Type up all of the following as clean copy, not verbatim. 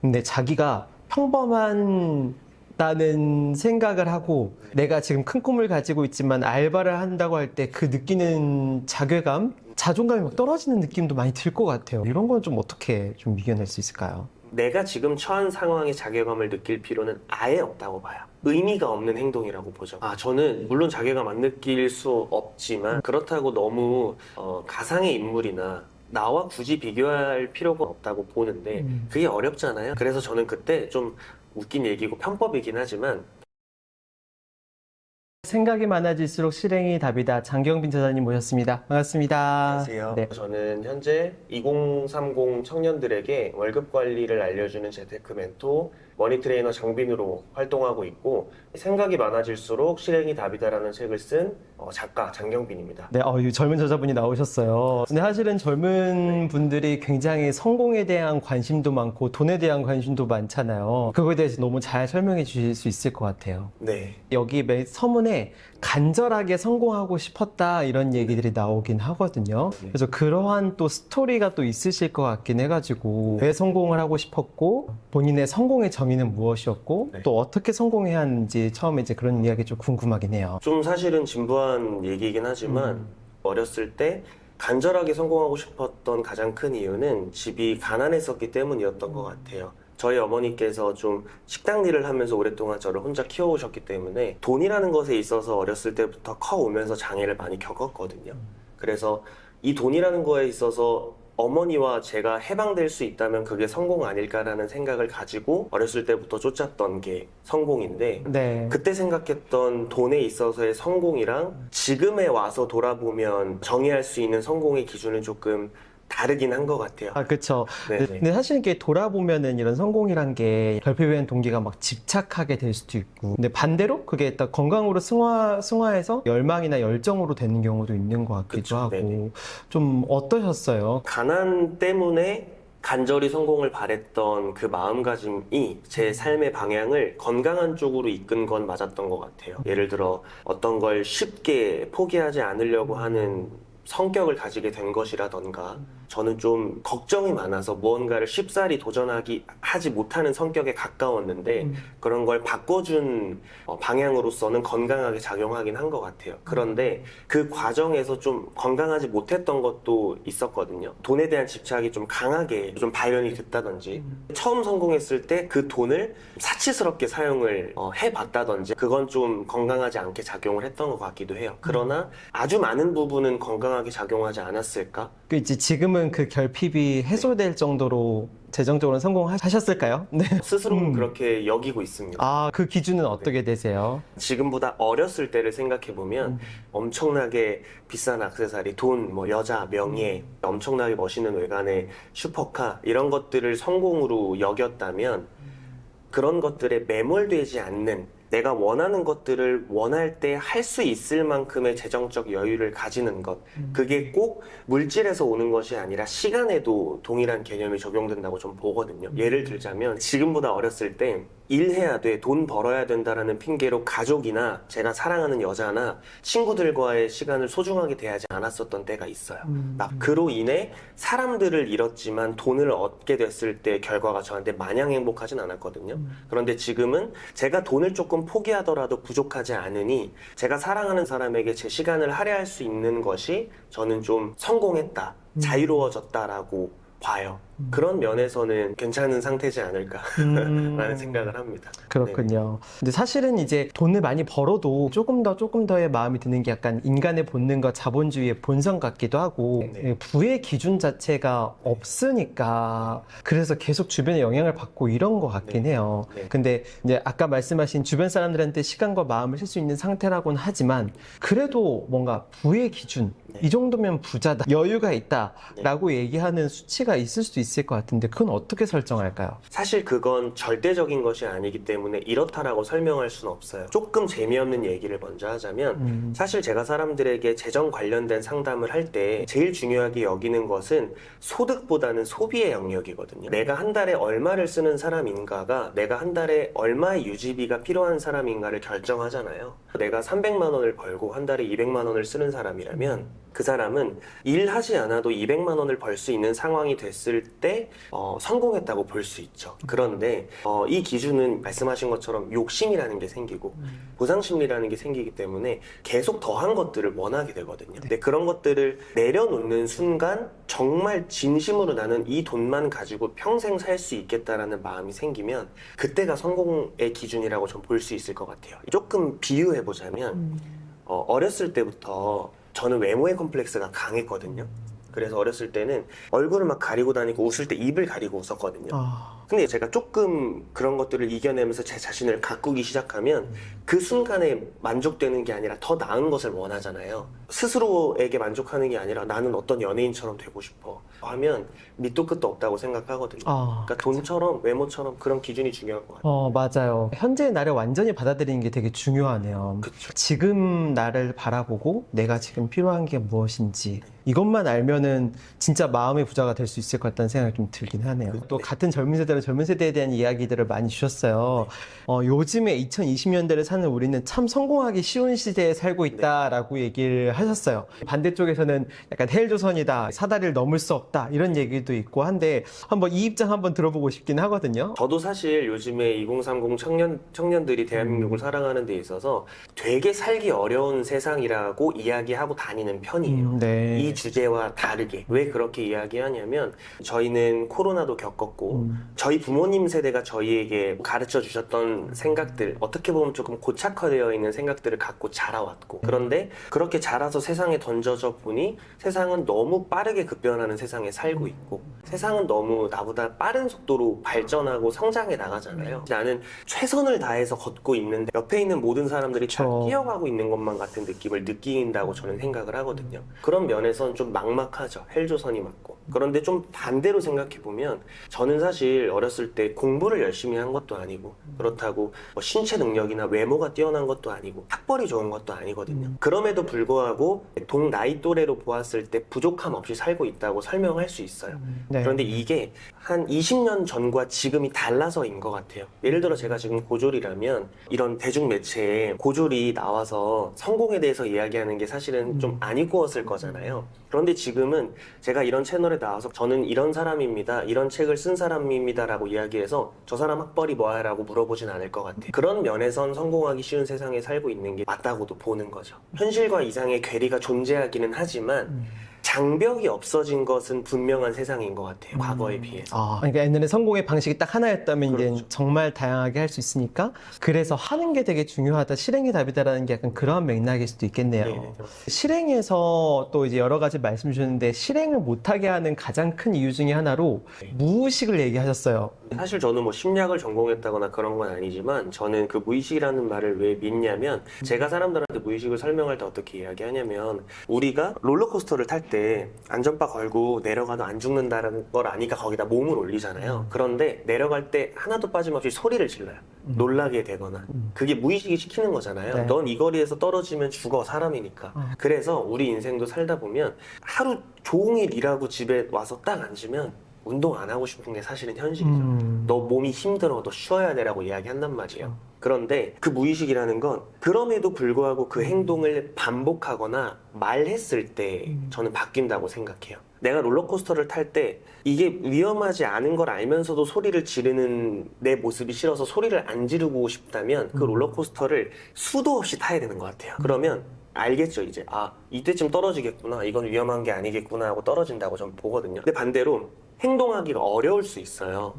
근데 자기가 평범한 다는 생각을 하고 내가 지금 큰 꿈을 가지고 있지만 알바를 한다고 할 때 그 느끼는 자괴감, 자존감이 막 떨어지는 느낌도 많이 들 것 같아요. 이런 건 좀 어떻게 좀 이겨낼 수 있을까요? 내가 지금 처한 상황에 자괴감을 느낄 필요는 아예 없다고 봐요. 의미가 없는 행동이라고 보죠. 저는 물론 자괴감 안 느낄 수 없지만 그렇다고 너무 가상의 인물이나 나와 굳이 비교할 필요가 없다고 보는데 그게 어렵잖아요. 그래서 저는 그때 좀 웃긴 얘기고 편법이긴 하지만 생각이 많아질수록 실행이 답이다. 장경빈 저자님 모셨습니다. 반갑습니다. 안녕하세요. 네. 저는 현재 2030 청년들에게 월급 관리를 알려주는 재테크 멘토, 머니 트레이너 장빈으로 활동하고 있고 생각이 많아질수록 실행이 답이다라는 책을 쓴 작가 장경빈입니다. 네, 이 젊은 저자분이 나오셨어요. 근데 사실은 젊은 분들이 굉장히 성공에 대한 관심도 많고 돈에 대한 관심도 많잖아요. 그거에 대해서 너무 잘 설명해 주실 수 있을 것 같아요. 네. 여기 서문에 간절하게 성공하고 싶었다 이런 얘기들이 나오긴 하거든요. 그래서 그러한 또 스토리가 또 있으실 것 같긴 해가지고 왜 성공을 하고 싶었고 본인의 성공의 정의는 무엇이었고 네. 또 어떻게 성공해야 하는지 처음에 이제 그런 이야기 좀 궁금하긴 해요. 좀 사실은 진부한 얘기이긴 하지만 어렸을 때 간절하게 성공하고 싶었던 가장 큰 이유는 집이 가난했었기 때문이었던 것 같아요. 저희 어머니께서 좀 식당 일을 하면서 오랫동안 저를 혼자 키워오셨기 때문에 돈이라는 것에 있어서 어렸을 때부터 커오면서 장애를 많이 겪었거든요. 그래서 이 돈이라는 거에 있어서 어머니와 제가 해방될 수 있다면 그게 성공 아닐까라는 생각을 가지고 어렸을 때부터 쫓았던 게 성공인데 네. 그때 생각했던 돈에 있어서의 성공이랑 지금에 와서 돌아보면 정의할 수 있는 성공의 기준은 조금 다르긴 한 것 같아요. 그쵸. 네네. 근데 사실 이게 돌아보면은 이런 성공이란 게 결핍된 동기가 막 집착하게 될 수도 있고, 근데 반대로 그게 딱 건강으로 승화해서 열망이나 열정으로 되는 경우도 있는 것 같기도 그쵸. 하고, 네네. 좀 어떠셨어요? 가난 때문에 간절히 성공을 바랬던 그 마음가짐이 제 삶의 방향을 건강한 쪽으로 이끈 건 맞았던 것 같아요. 예를 들어 어떤 걸 쉽게 포기하지 않으려고 하는 성격을 가지게 된 것이라던가 저는 좀 걱정이 많아서 무언가를 쉽사리 하지 못하는 성격에 가까웠는데 그런 걸 바꿔준 방향으로서는 건강하게 작용하긴 한 것 같아요. 그런데 그 과정에서 좀 건강하지 못했던 것도 있었거든요. 돈에 대한 집착이 좀 강하게 좀 발현이 됐다든지 처음 성공했을 때 그 돈을 사치스럽게 사용을 해봤다든지 그건 좀 건강하지 않게 작용을 했던 것 같기도 해요. 그러나 아주 많은 부분은 건강하게 작용하지 않았을까? 그 이제 지금은 그 결핍이 해소될 정도로 재정적으로 성공하셨을까요? 네. 스스로는 그렇게 여기고 있습니다. 그 기준은 어떻게 되세요? 지금보다 어렸을 때를 생각해보면 엄청나게 비싼 액세서리, 돈, 여자, 명예, 엄청나게 멋있는 외관의 슈퍼카 이런 것들을 성공으로 여겼다면 그런 것들에 매몰되지 않는 내가 원하는 것들을 원할 때 할 수 있을 만큼의 재정적 여유를 가지는 것 그게 꼭 물질에서 오는 것이 아니라 시간에도 동일한 개념이 적용된다고 좀 보거든요. 예를 들자면 지금보다 어렸을 때 일해야 돼, 돈 벌어야 된다라는 핑계로 가족이나 제가 사랑하는 여자나 친구들과의 시간을 소중하게 대하지 않았었던 때가 있어요. 그로 인해 사람들을 잃었지만 돈을 얻게 됐을 때 결과가 저한테 마냥 행복하진 않았거든요. 그런데 지금은 제가 돈을 조금 포기하더라도 부족하지 않으니 제가 사랑하는 사람에게 제 시간을 할애할 수 있는 것이 저는 좀 성공했다, 자유로워졌다라고 봐요. 그런 면에서는 괜찮은 상태지 않을까라는 생각을 합니다. 그렇군요. 근데 사실은 이제 돈을 많이 벌어도 조금 더의 마음이 드는 게 약간 인간의 본능과 자본주의의 본성 같기도 하고 네. 부의 기준 자체가 없으니까 그래서 계속 주변에 영향을 받고 이런 것 같긴 해요. 네. 근데 이제 아까 말씀하신 주변 사람들한테 시간과 마음을 쓸 수 있는 상태라고는 하지만 그래도 뭔가 부의 기준 이 정도면 부자다, 여유가 있다라고 얘기하는 수치가 있을 수도 있을 것 같은데 그건 어떻게 설정할까요? 사실 그건 절대적인 것이 아니기 때문에 이렇다라고 설명할 수는 없어요. 조금 재미없는 얘기를 먼저 하자면 사실 제가 사람들에게 재정 관련된 상담을 할 때 제일 중요하게 여기는 것은 소득보다는 소비의 영역이거든요. 내가 한 달에 얼마를 쓰는 사람인가가 내가 한 달에 얼마의 유지비가 필요한 사람인가를 결정하잖아요. 내가 300만 원을 벌고 한 달에 200만 원을 쓰는 사람이라면 그 사람은 일하지 않아도 200만 원을 벌 수 있는 상황이 됐을 때 성공했다고 볼 수 있죠. 그런데 이 기준은 말씀하신 것처럼 욕심이라는 게 생기고 보상심리라는 게 생기기 때문에 계속 더한 것들을 원하게 되거든요. 근데 그런 것들을 내려놓는 순간 정말 진심으로 나는 이 돈만 가지고 평생 살 수 있겠다라는 마음이 생기면 그때가 성공의 기준이라고 좀 볼 수 있을 것 같아요. 조금 비유해보자면 어렸을 때부터 저는 외모의 컴플렉스가 강했거든요. 그래서 어렸을 때는 얼굴을 막 가리고 다니고 웃을 때 입을 가리고 웃었거든요. 근데 제가 조금 그런 것들을 이겨내면서 제 자신을 가꾸기 시작하면 그 순간에 만족되는 게 아니라 더 나은 것을 원하잖아요. 스스로에게 만족하는 게 아니라 나는 어떤 연예인처럼 되고 싶어 하면 밑도 끝도 없다고 생각하거든요. 그러니까 돈처럼 외모처럼 그런 기준이 중요한 것 같아요. 맞아요. 현재의 나를 완전히 받아들이는 게 되게 중요하네요. 그쵸. 지금 나를 바라보고 내가 지금 필요한 게 무엇인지 이것만 알면은 진짜 마음의 부자가 될 수 있을 것 같다는 생각이 좀 들긴 하네요. 또 같은 젊은 세대로 젊은 세대에 대한 이야기들을 많이 주셨어요. 요즘에 2020년대를 사는 우리는 참 성공하기 쉬운 시대에 살고 있다라고 얘기를 하셨어요. 반대쪽에서는 약간 헬조선이다, 사다리를 넘을 수 없다 이런 얘기도 있고 한데 한번 이 입장 한번 들어보고 싶긴 하거든요. 저도 사실 요즘에 2030 청년들이 대한민국을 살아가는 데 있어서 되게 살기 어려운 세상이라고 이야기하고 다니는 편이에요. 네. 이 주제와 다르게. 왜 그렇게 이야기하냐면 저희는 코로나도 겪었고 저희 부모님 세대가 저희에게 가르쳐 주셨던 생각들, 어떻게 보면 조금 고착화되어 있는 생각들을 갖고 자라왔고, 그런데 그렇게 자라서 세상에 던져져 보니 세상은 너무 빠르게 급변하는 세상에 살고 있고, 세상은 너무 나보다 빠른 속도로 발전하고 성장해 나가잖아요. 나는 최선을 다해서 걷고 있는데 옆에 있는 모든 사람들이 다 뛰어가고 있는 것만 같은 느낌을 느낀다고 저는 생각을 하거든요. 그런 면에선 좀 막막하죠. 헬조선이 맞고. 그런데 좀 반대로 생각해보면 저는 사실 어렸을 때 공부를 열심히 한 것도 아니고, 그렇다고 뭐 신체 능력이나 외모가 뛰어난 것도 아니고 학벌이 좋은 것도 아니거든요. 그럼에도 불구하고 동 나이 또래로 보았을 때 부족함 없이 살고 있다고 설명할 수 있어요. 네. 그런데 이게 한 20년 전과 지금이 달라서인 것 같아요. 예를 들어 제가 지금 고졸이라면 이런 대중매체에 고졸이 나와서 성공에 대해서 이야기하는 게 사실은 좀 안 이꾸었을 거잖아요. 그런데 지금은 제가 이런 채널에 나와서 저는 이런 사람입니다, 이런 책을 쓴 사람입니다 라고 이야기해서 저 사람 학벌이 뭐야 라고 물어보진 않을 것 같아요. 그런 면에선 성공하기 쉬운 세상에 살고 있는 게 맞다고도 보는 거죠. 현실과 이상의 괴리가 존재하기는 하지만 장벽이 없어진 것은 분명한 세상인 것 같아요. 과거에 비해서. 그러니까 옛날에 성공의 방식이 딱 하나였다면 그렇죠. 이제 정말 다양하게 할 수 있으니까 그래서 하는 게 되게 중요하다, 실행이 답이다라는 게 약간 그런 맥락일 수도 있겠네요. 네네. 실행에서 또 이제 여러 가지 말씀 주셨는데 실행을 못하게 하는 가장 큰 이유 중에 하나로 무의식을 얘기하셨어요. 사실 저는 뭐 심리학을 전공했다거나 그런 건 아니지만 저는 그 무의식이라는 말을 왜 믿냐면 제가 사람들한테 무의식을 설명할 때 어떻게 이야기하냐면 우리가 롤러코스터를 탈 때 안전바 걸고 내려가도 안 죽는다는 걸 아니까 거기다 몸을 올리잖아요. 그런데 내려갈 때 하나도 빠짐없이 소리를 질러요. 놀라게 되거나. 그게 무의식이 시키는 거잖아요. 네. 넌 이 거리에서 떨어지면 죽어, 사람이니까. 그래서 우리 인생도 살다 보면 하루 종일 일하고 집에 와서 딱 앉으면 운동 안 하고 싶은 게 사실은 현실이죠. 너 몸이 힘들어, 너 쉬어야 되라고 이야기한단 말이에요. 그런데 그 무의식이라는 건 그럼에도 불구하고 그 행동을 반복하거나 말했을 때 저는 바뀐다고 생각해요. 내가 롤러코스터를 탈 때 이게 위험하지 않은 걸 알면서도 소리를 지르는 내 모습이 싫어서 소리를 안 지르고 싶다면 그 롤러코스터를 수도 없이 타야 되는 것 같아요. 그러면 알겠죠, 이제. 아, 이때쯤 떨어지겠구나, 이건 위험한 게 아니겠구나 하고 떨어진다고 저는 보거든요. 근데 반대로 행동하기가 어려울 수 있어요.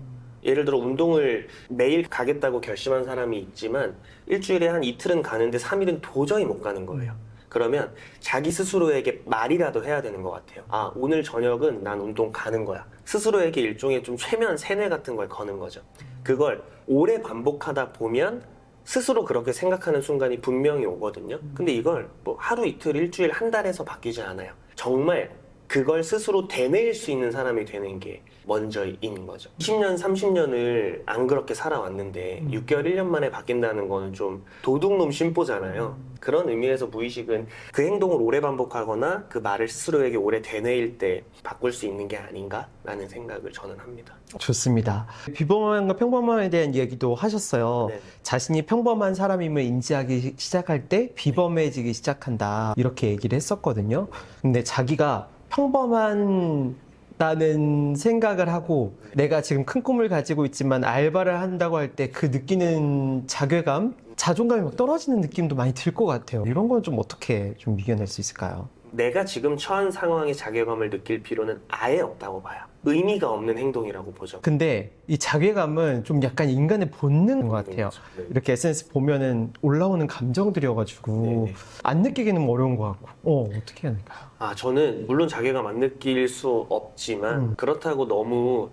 예를 들어 운동을 매일 가겠다고 결심한 사람이 있지만 일주일에 한 이틀은 가는데 3일은 도저히 못 가는 거예요. 그러면 자기 스스로에게 말이라도 해야 되는 것 같아요. 아, 오늘 저녁은 난 운동 가는 거야. 스스로에게 일종의 좀 최면 세뇌 같은 걸 거는 거죠. 그걸 오래 반복하다 보면 스스로 그렇게 생각하는 순간이 분명히 오거든요. 근데 이걸 뭐 하루 이틀 일주일 한 달에서 바뀌지 않아요. 정말 그걸 스스로 되뇌일 수 있는 사람이 되는 게 먼저인 거죠. 10년, 30년을 안 그렇게 살아왔는데 6개월, 1년 만에 바뀐다는 거는 좀 도둑놈 심보잖아요. 그런 의미에서 무의식은 그 행동을 오래 반복하거나 그 말을 스스로에게 오래 되뇌일 때 바꿀 수 있는 게 아닌가라는 생각을 저는 합니다. 좋습니다. 비범함과 평범함에 대한 이야기도 하셨어요. 네. 자신이 평범한 사람임을 인지하기 시작할 때 비범해지기 시작한다, 이렇게 얘기를 했었거든요. 근데 자기가 평범한 나는 생각을 하고 내가 지금 큰 꿈을 가지고 있지만 알바를 한다고 할 때 그 느끼는 자괴감, 자존감이 막 떨어지는 느낌도 많이 들 것 같아요. 이런 건 좀 어떻게 좀 이겨낼 수 있을까요? 내가 지금 처한 상황에 자괴감을 느낄 필요는 아예 없다고 봐요. 의미가 없는 행동이라고 보죠. 근데 이 자괴감은 좀 약간 인간의 본능인 것 같아요. 네. 이렇게 SNS 보면은 올라오는 감정들이어가지고 네네. 안 느끼기는 어려운 것 같고 어떻게 해야 될까요? 저는 물론 자괴감 안 느낄 수 없지만 그렇다고 너무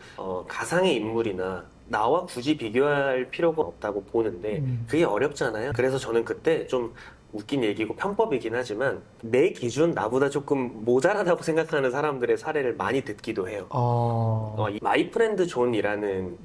가상의 인물이나 나와 굳이 비교할 필요가 없다고 보는데 그게 어렵잖아요. 그래서 저는 그때 좀 웃긴 얘기고 편법이긴 하지만 내 기준 나보다 조금 모자라다고 생각하는 사람들의 사례를 많이 듣기도 해요. 이 마이 프렌드 존이라는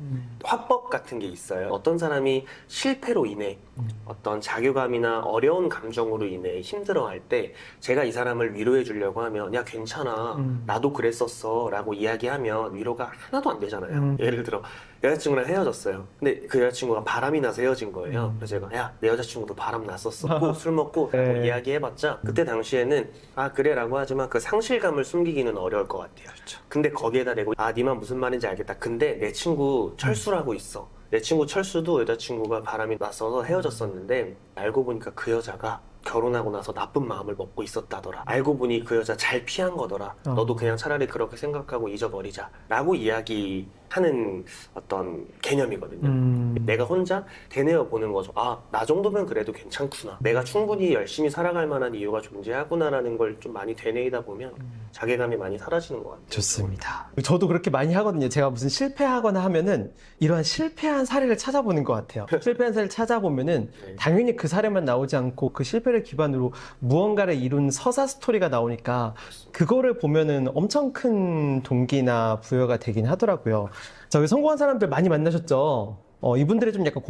화법 같은 게 있어요. 어떤 사람이 실패로 인해 어떤 자괴감이나 어려운 감정으로 인해 힘들어할 때 제가 이 사람을 위로해 주려고 하면 야 괜찮아 나도 그랬었어 라고 이야기하면 위로가 하나도 안 되잖아요. 예를 들어 여자친구랑 헤어졌어요. 근데 그 여자친구가 바람이 나서 헤어진 거예요. 그래서 제가 야 내 여자친구도 바람 났었어 술 먹고 라고 네. 이야기해봤자 그때 당시에는 그래 라고 하지만 그 상실감을 숨기기는 어려울 것 같아요. 근데 거기에다 대고 니만 무슨 말인지 알겠다. 근데 내 친구 철수라고 있어. 내 친구 철수도 여자친구가 바람이 났어서 헤어졌었는데 알고 보니까 그 여자가 결혼하고 나서 나쁜 마음을 먹고 있었다더라. 알고 보니 그 여자 잘 피한 거더라. 너도 그냥 차라리 그렇게 생각하고 잊어버리자 라고 이야기하는 어떤 개념이거든요. 내가 혼자 되뇌어 보는 거죠. 나 정도면 그래도 괜찮구나. 내가 충분히 열심히 살아갈 만한 이유가 존재하구나라는 걸 좀 많이 되뇌이다 보면 자괴감이 많이 사라지는 것 같아요. 좋습니다. 저도 그렇게 많이 하거든요. 제가 무슨 실패하거나 하면은 이러한 실패한 사례를 찾아보는 것 같아요. 실패한 사례를 찾아보면은 네. 당연히 그 사례만 나오지 않고 그 실패를 기반으로 무언가를 이룬 서사 스토리가 나오니까 그거를 보면은 엄청 큰 동기나 부여가 되긴 하더라고요. 저기 성공한 사람들 많이 만나셨죠? 이분들의 좀 약간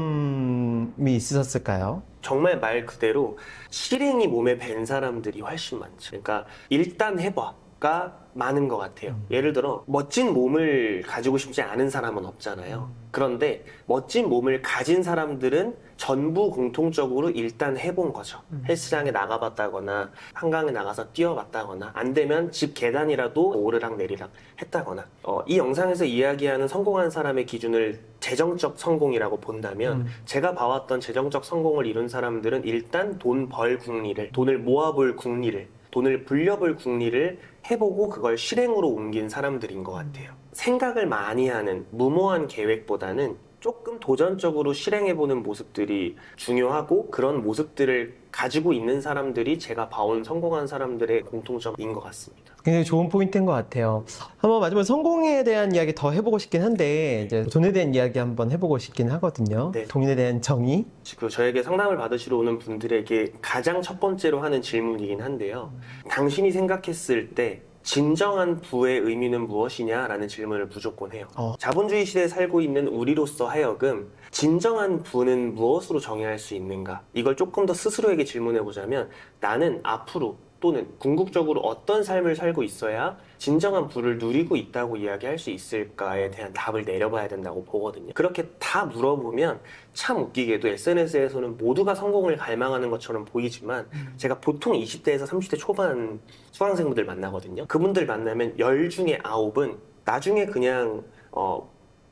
공통점이 있으셨을까요? 정말 말 그대로 실행이 몸에 밴 사람들이 훨씬 많죠. 그러니까 일단 해봐가 많은 것 같아요. 예를 들어 멋진 몸을 가지고 싶지 않은 사람은 없잖아요. 그런데 멋진 몸을 가진 사람들은 전부 공통적으로 일단 해본 거죠. 헬스장에 나가봤다거나 한강에 나가서 뛰어봤다거나 안 되면 집 계단이라도 오르락 내리락 했다거나 이 영상에서 이야기하는 성공한 사람의 기준을 재정적 성공이라고 본다면 제가 봐왔던 재정적 성공을 이룬 사람들은 일단 돈 벌 궁리를, 돈을 모아볼 궁리를, 돈을 불려볼 궁리를 해보고 그걸 실행으로 옮긴 사람들인 것 같아요. 생각을 많이 하는 무모한 계획보다는 조금 도전적으로 실행해보는 모습들이 중요하고 그런 모습들을 가지고 있는 사람들이 제가 봐온 성공한 사람들의 공통점인 것 같습니다. 굉장히 좋은 포인트인 것 같아요. 한번 마지막에 성공에 대한 이야기 더 해보고 싶긴 한데 이제 돈에 대한 이야기 한번 해보고 싶긴 하거든요. 네. 돈에 대한 정의. 지금 저에게 상담을 받으시러 오는 분들에게 가장 첫 번째로 하는 질문이긴 한데요. 당신이 생각했을 때 진정한 부의 의미는 무엇이냐라는 질문을 무조건 해요. 자본주의 시대에 살고 있는 우리로서 하여금 진정한 부는 무엇으로 정의할 수 있는가? 이걸 조금 더 스스로에게 질문해보자면 나는 앞으로 또는 궁극적으로 어떤 삶을 살고 있어야 진정한 부를 누리고 있다고 이야기할 수 있을까에 대한 답을 내려봐야 된다고 보거든요. 그렇게 다 물어보면 참 웃기게도 SNS에서는 모두가 성공을 갈망하는 것처럼 보이지만 제가 보통 20대에서 30대 초반 수강생분들 만나거든요. 그분들 만나면 10 중에 9은 나중에 그냥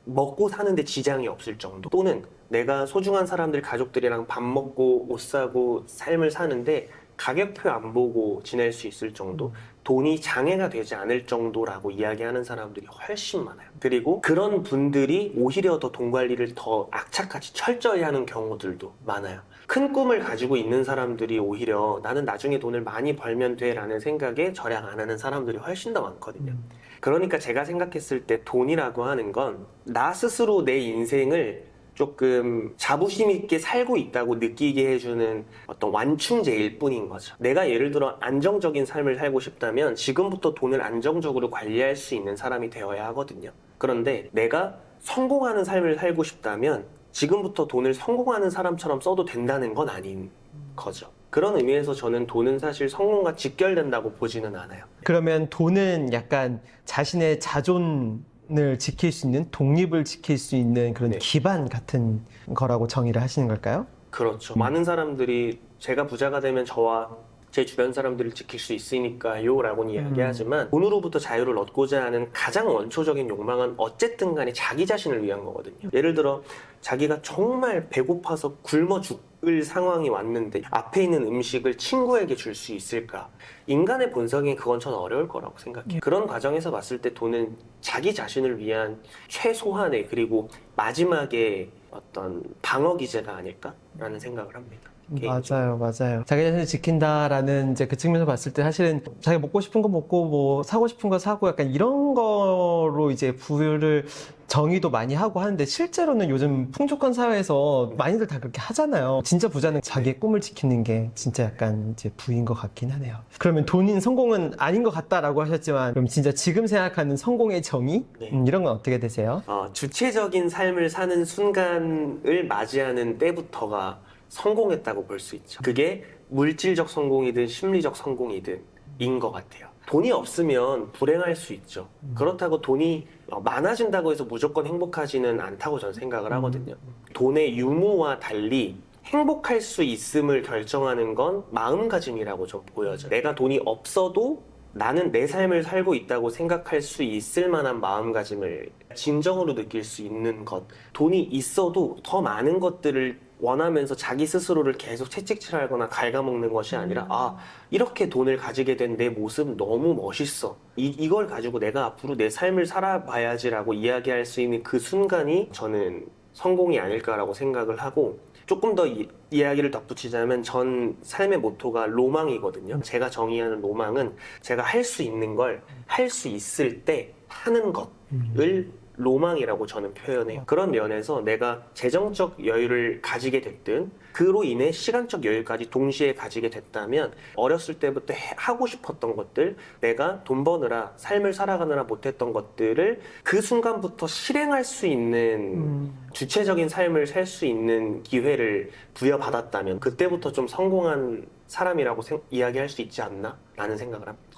먹고 사는데 지장이 없을 정도 또는 내가 소중한 사람들 가족들이랑 밥 먹고 옷 사고 삶을 사는데 가격표 안 보고 지낼 수 있을 정도, 돈이 장애가 되지 않을 정도라고 이야기하는 사람들이 훨씬 많아요. 그리고 그런 분들이 오히려 더 돈 관리를 더 악착같이 철저히 하는 경우들도 많아요. 큰 꿈을 가지고 있는 사람들이 오히려 나는 나중에 돈을 많이 벌면 돼 라는 생각에 절약 안 하는 사람들이 훨씬 더 많거든요. 그러니까 제가 생각했을 때 돈이라고 하는 건 나 스스로 내 인생을 조금 자부심 있게 살고 있다고 느끼게 해주는 어떤 완충제일 뿐인 거죠. 내가 예를 들어 안정적인 삶을 살고 싶다면 지금부터 돈을 안정적으로 관리할 수 있는 사람이 되어야 하거든요. 그런데 내가 성공하는 삶을 살고 싶다면 지금부터 돈을 성공하는 사람처럼 써도 된다는 건 아닌 거죠. 그런 의미에서 저는 돈은 사실 성공과 직결된다고 보지는 않아요. 그러면 돈은 약간 자신의 자존을 지킬 수 있는, 독립을 지킬 수 있는 그런 네. 기반 같은 거라고 정의를 하시는 걸까요? 그렇죠. 많은 사람들이 제가 부자가 되면 저와 제 주변 사람들을 지킬 수 있으니까요 라고는 이야기하지만 돈으로부터 자유를 얻고자 하는 가장 원초적인 욕망은 어쨌든 간에 자기 자신을 위한 거거든요. 예를 들어 자기가 정말 배고파서 굶어 죽을 상황이 왔는데 앞에 있는 음식을 친구에게 줄 수 있을까? 인간의 본성이 그건 전 어려울 거라고 생각해요. 그런 과정에서 봤을 때 돈은 자기 자신을 위한 최소한의 그리고 마지막에 어떤 방어 기제가 아닐까라는 생각을 합니다. 맞아요. 자기 자신을 지킨다라는 이제 그 측면에서 봤을 때 사실은 자기가 먹고 싶은 거 먹고 뭐 사고 싶은 거 사고 약간 이런 거로 이제 부를 정의도 많이 하고 하는데 실제로는 요즘 풍족한 사회에서 많이들 다 그렇게 하잖아요. 진짜 부자는 자기의 꿈을 지키는 게 진짜 약간 이제 부인 것 같긴 하네요. 그러면 돈인 성공은 아닌 것 같다라고 하셨지만 그럼 진짜 지금 생각하는 성공의 정의? 네. 이런 건 어떻게 되세요? 주체적인 삶을 사는 순간을 맞이하는 때부터가 성공했다고 볼 수 있죠. 그게 물질적 성공이든 심리적 성공이든 인 것 같아요. 돈이 없으면 불행할 수 있죠. 그렇다고 돈이 많아진다고 해서 무조건 행복하지는 않다고 저는 생각을 하거든요. 돈의 유무와 달리 행복할 수 있음을 결정하는 건 마음가짐이라고 저 보여져요. 내가 돈이 없어도 나는 내 삶을 살고 있다고 생각할 수 있을 만한 마음가짐을 진정으로 느낄 수 있는 것. 돈이 있어도 더 많은 것들을 원하면서 자기 스스로를 계속 채찍질하거나 갉아먹는 것이 아니라 이렇게 돈을 가지게 된 내 모습 너무 멋있어. 이걸 가지고 내가 앞으로 내 삶을 살아봐야지라고 이야기할 수 있는 그 순간이 저는 성공이 아닐까라고 생각을 하고 조금 더 이야기를 덧붙이자면 전 삶의 모토가 로망이거든요. 제가 정의하는 로망은 제가 할 수 있는 걸 할 수 있을 때 하는 것을 로망이라고 저는 표현해요. 그런 면에서 내가 재정적 여유를 가지게 됐든 그로 인해 시간적 여유까지 동시에 가지게 됐다면 어렸을 때부터 하고 싶었던 것들, 내가 돈 버느라 삶을 살아가느라 못했던 것들을 그 순간부터 실행할 수 있는 주체적인 삶을 살 수 있는 기회를 부여받았다면 그때부터 좀 성공한 사람이라고 이야기할 수 있지 않나? 라는 생각을 합니다.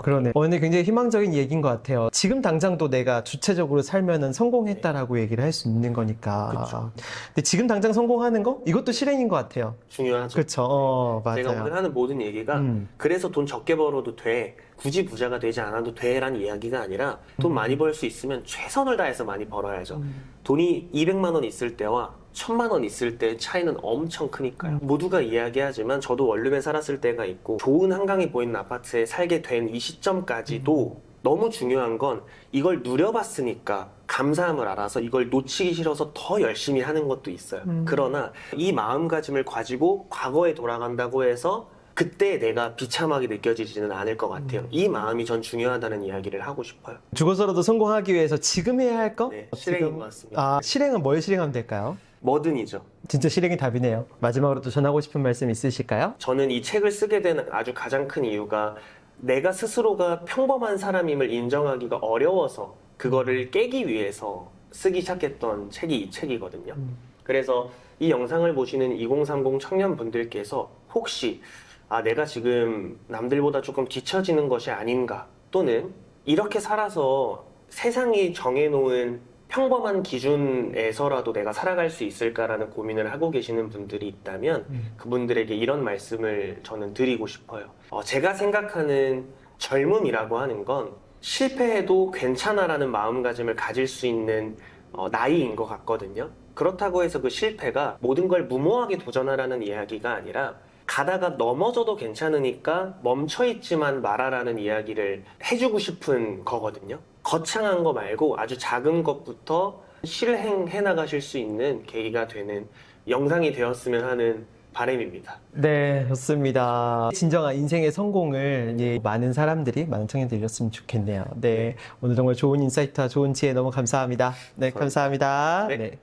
그러네. 근데 굉장히 희망적인 얘기인 것 같아요. 지금 당장도 내가 주체적으로 살면은 성공했다라고 얘기를 할 수 있는 거니까. 그쵸. 근데 지금 당장 성공하는 거? 이것도 실행인 것 같아요. 중요하죠. 그렇죠. 맞아요. 제가 오늘 하는 모든 얘기가 그래서 돈 적게 벌어도 돼. 굳이 부자가 되지 않아도 돼라는 이야기가 아니라 돈 많이 벌 수 있으면 최선을 다해서 많이 벌어야죠. 돈이 200만 원 있을 때와 1000만 원 있을 때 차이는 엄청 크니까요. 모두가 이야기하지만 저도 원룸에 살았을 때가 있고 좋은 한강이 보이는 아파트에 살게 된 이 시점까지도 너무 중요한 건 이걸 누려봤으니까 감사함을 알아서 이걸 놓치기 싫어서 더 열심히 하는 것도 있어요. 그러나 이 마음가짐을 가지고 과거에 돌아간다고 해서 그때 내가 비참하게 느껴지지는 않을 것 같아요. 이 마음이 전 중요하다는 이야기를 하고 싶어요. 죽어서라도 성공하기 위해서 지금 해야 할 거? 네, 실행인 것 같습니다. 실행은 뭘 실행하면 될까요? 뭐든이죠. 진짜 실행이 답이네요. 마지막으로 또 전하고 싶은 말씀 있으실까요? 저는 이 책을 쓰게 된 아주 가장 큰 이유가 내가 스스로가 평범한 사람임을 인정하기가 어려워서 그거를 깨기 위해서 쓰기 시작했던 책이 이 책이거든요. 그래서 이 영상을 보시는 2030 청년분들께서 혹시 내가 지금 남들보다 조금 뒤처지는 것이 아닌가 또는 이렇게 살아서 세상이 정해놓은 평범한 기준에서라도 내가 살아갈 수 있을까라는 고민을 하고 계시는 분들이 있다면 그분들에게 이런 말씀을 저는 드리고 싶어요. 제가 생각하는 젊음이라고 하는 건 실패해도 괜찮아라는 마음가짐을 가질 수 있는 나이인 것 같거든요. 그렇다고 해서 그 실패가 모든 걸 무모하게 도전하라는 이야기가 아니라 가다가 넘어져도 괜찮으니까 멈춰있지만 말아라는 이야기를 해주고 싶은 거거든요. 거창한 거 말고 아주 작은 것부터 실행해 나가실 수 있는 계기가 되는 영상이 되었으면 하는 바람입니다. 네, 좋습니다. 진정한 인생의 성공을 많은 사람들이, 많은 청년들이 이뤘으면 좋겠네요. 네, 오늘 정말 좋은 인사이트와 좋은 지혜 너무 감사합니다. 네, 감사합니다. 네. 네.